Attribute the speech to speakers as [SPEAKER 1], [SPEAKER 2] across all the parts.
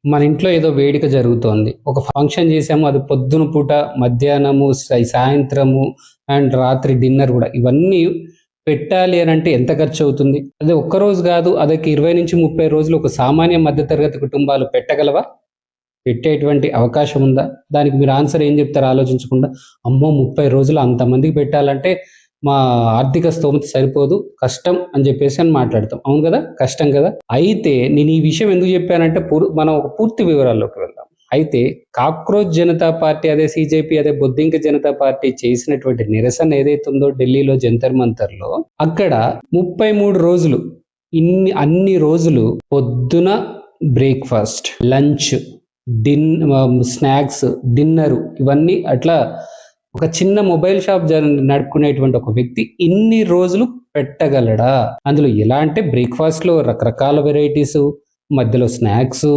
[SPEAKER 1] మన ఇంట్లో ఏదో వేడుక జరుగుతోంది. ఒక ఫంక్షన్ చేసాము. అది పొద్దున పూట, మధ్యాహ్నము, సాయంత్రము అండ్ రాత్రి డిన్నర్ గూడా. ఇవన్నీ పెట్టాలి అనంటే ఎంత ఖర్చవుతుంది? అదే ఒక్కరోజు గాదు. అదొక 20-30 రోజులు ఒక సామాన్య మధ్య తరగతి కుటుంబాలు పెట్టగలవా? పెట్టేటువంటి అవకాశం ఉందా? దానికి మీరు ఆన్సర్ ఏం జెప్తారు ఆలోచించకుండా? అమ్మో! 30 రోజులు అంతమందికి పెట్టాలంటే మా ఆర్థిక స్తోమత సరిపోదు. కష్టం అని జెప్పేసి మాట్లాడతాం. అవును గదా! కష్టం గదా! అయితే నేను ఈ విషయం ఎందుకు జెప్పానంటే మనం ఒక పూర్తి వివరాల్లోకి వెళ్దాం. అయితే కాక్రోచ్ జనతా పార్టీ అదే సీజేపీ అదే బొద్దింక జనతా పార్టీ చేసినటువంటి నిరసన ఏదైతే ఉందో ఢిల్లీలో జంతర్ మంతర్‌లో అక్కడ 33 రోజులు అన్ని రోజులు పొద్దున బ్రేక్‌ఫాస్ట్, లంచ్, స్నాక్స్, డిన్నరు ఇవన్నీ అట్లా ఒక చిన్న మొబైల్ షాప్ నడుపుకునేటువంటి ఒక వ్యక్తి ఇన్ని రోజులు పెట్టగలడా? అందులో ఎలా అంటే బ్రేక్‌ఫాస్ట్‌లో రకరకాల వెరైటీసు, మధ్యలో స్నాక్సు,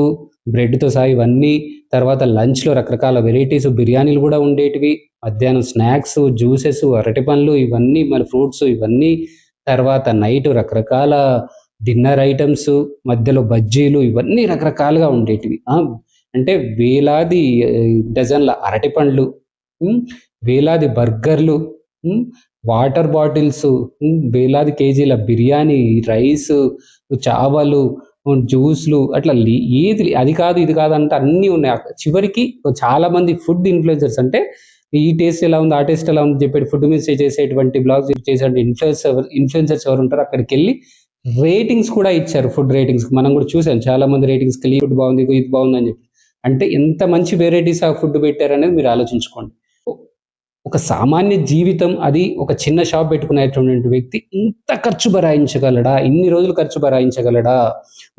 [SPEAKER 1] బ్రెడ్‌తో సహా ఇవన్నీ, తర్వాత లంచ్‌లో రకరకాల వెరైటీసు, బిర్యానీలు గూడా ఉండేటివి. మధ్యాహ్నం స్నాక్సు, జ్యూసెసు, అరటి పండ్లు ఇవన్నీ మరి ఫ్రూట్సు ఇవన్నీ, తర్వాత నైట్ రకరకాల డిన్నర్ ఐటెమ్సు, మధ్యలో బజ్జీలు ఇవన్నీ రకరకాలుగా ఉండేటివి. అంటే వేలాది డజన్ల అరటి పండ్లు, హ్మ్. వేలాది బర్గర్‌లు, హ్మ్. వాటర్ బాటిల్సు, వేలాది కేజీల బిర్యానీ, రైసు, చావలు, జ్యూస్‌లు అట్లా ఏది అది కాదు, ఇది కాదంటే అన్నీ ఉన్నాయి. చివరికి చాలామంది ఫుడ్ ఇన్‌ఫ్లుయెన్సర్స్ అంటే ఈ టేస్ట్ ఎలా ఉంది, ఆ టేస్ట్ ఎలా ఉంది చెప్పేటి ఫుడ్ మీద చేసేటువంటి బ్లాగ్స్ చేసేటువంటి ఇన్‌ఫ్లుయెన్సర్స్ ఎవరుంటారో అక్కడికెళ్ళి రేటింగ్స్ కూడా ఇచ్చారు. Food ratings. మనం కూడా చూసాం. చాలామంది రేటింగ్స్‌కెళ్ళి ఫుడ్ బాగుంది, ఇది బాగుందని చెప్పి. అంటే ఎంత మంచి వెరైటీస్ ఆఫ్ ఫుడ్ పెట్టారనేది మీరు ఆలోచించుకోండి. ఒక సామాన్య జీవితం అది ఒక చిన్న షాప్ పెట్టుకునేటువంటి వ్యక్తి ఇంత ఖర్చు భరాయించగలడా? ఇన్ని రోజులు ఖర్చు భరాయించగలడా?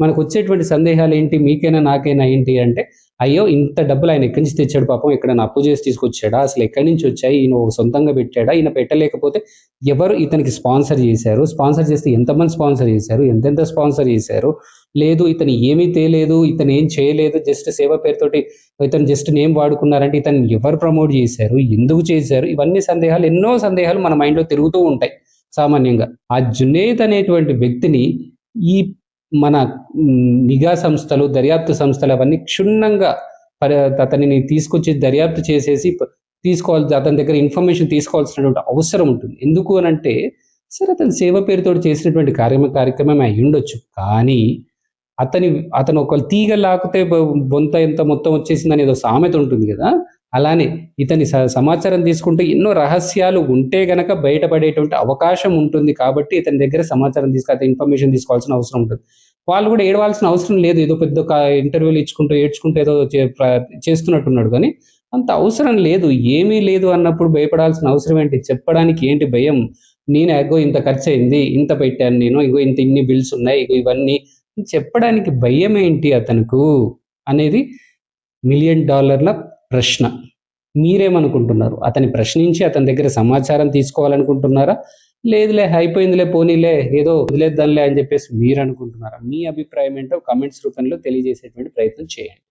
[SPEAKER 1] మనకొచ్చేటువంటి సందేహాలేంటి? మీకైనా, నాకైనా ఏంటి అంటే, అయ్యో! ఇంత డబ్బులు ఆయన ఎక్కడి నుంచి తెచ్చాడు పాపం? ఎక్కడైనా అప్పు చేసి తీసుకొచ్చాడా? అసలు ఎక్కడి నుంచి వచ్చాయి? ఈయన సొంతంగా పెట్టాడా? ఈయన పెట్టలేకపోతే ఎవరు ఇతనికి స్పాన్సర్ చేశారు? స్పాన్సర్ చేస్తే ఎంతమంది స్పాన్సర్ చేశారు? ఎంతెంత స్పాన్సర్ చేశారు? లేదు ఇతను ఏమీ తేలేదు, ఇతను ఏం చేయలేదు, జస్ట్ సేవ పేరుతోటి ఇతను జస్ట్ నేమ్ వాడుకున్నారంటే ఇతన్ని ఎవరు ప్రమోట్ చేశారు? ఎందుకు చేశారు? ఇవన్నీ సందేహాలు ఎన్నో సందేహాలు మన మైండ్‌లో తిరుగుతూ ఉంటాయి సామాన్యంగా. ఆ జునైద్ అనేటువంటి వ్యక్తిని ఈ మన నిఘా సంస్థలు, దర్యాప్తు సంస్థలు అవన్నీ క్షుణ్ణంగా అతనిని తీసుకొచ్చి దర్యాప్తు చేసేసి అతని దగ్గర ఇన్ఫర్మేషన్ తీసుకోవాల్సినటువంటి అవసరం ఉంటుంది. ఎందుకు అనంటే సరే అతను సేవ పేరుతోటి చేసినటువంటి కార్యక్రమం అయ్యుండొచ్చు. కానీ అతను ఒక తీగ లాగితే బొంత ఎంత మొత్తం వచ్చేసిందని ఏదో సామెత ఉంటుంది గదా! అలానే ఇతని సమాచారం తీసుకుంటే ఎన్నో రహస్యాలు ఉంటే గనక బయటపడేటువంటి అవకాశం ఉంటుంది. కాబట్టి ఇతని దగ్గర సమాచారం ఇన్ఫర్మేషన్ తీసుకోవాల్సిన అవసరం ఉంటుంది. వాళ్ళు గూడా ఏడవాల్సిన అవసరం లేదు. ఏదో పెద్ద ఇంటర్వ్యూలు ఇచ్చుకుంటూ, ఏడ్చుకుంటూ ఏదో చేస్తున్నట్టున్నాడు గానీ, అంత అవసరం లేదు. ఏమీ లేదు అన్నప్పుడు భయపడాల్సిన అవసరం ఏంటి? చెప్పడానికి ఏంటి భయం? అగ్గో ఇంత ఖర్చయింది. ఇంత పెట్టాను నేను. ఇగో ఇన్ని బిల్స్ ఉన్నాయి. ఇగో ఇవన్నీ చెప్పడానికి భయమేంటి అతనుకు అనేది $1,000,000 ప్రశ్న. మీరేమనుకుంటున్నారు? అతన్ని ప్రశ్నించి అతని దగ్గర సమాచారం తీసుకోవాలనుకుంటున్నారా? లేదులే అయిపోయిందిలే పోనీలే ఏదో వదిలేద్దాంలే అని చెప్పేసి మీరనుకుంటున్నారా? మీ అభిప్రాయం ఏంటో కామెంట్స్ రూపంలో తెలియజేసేటువంటి ప్రయత్నం చేయండి.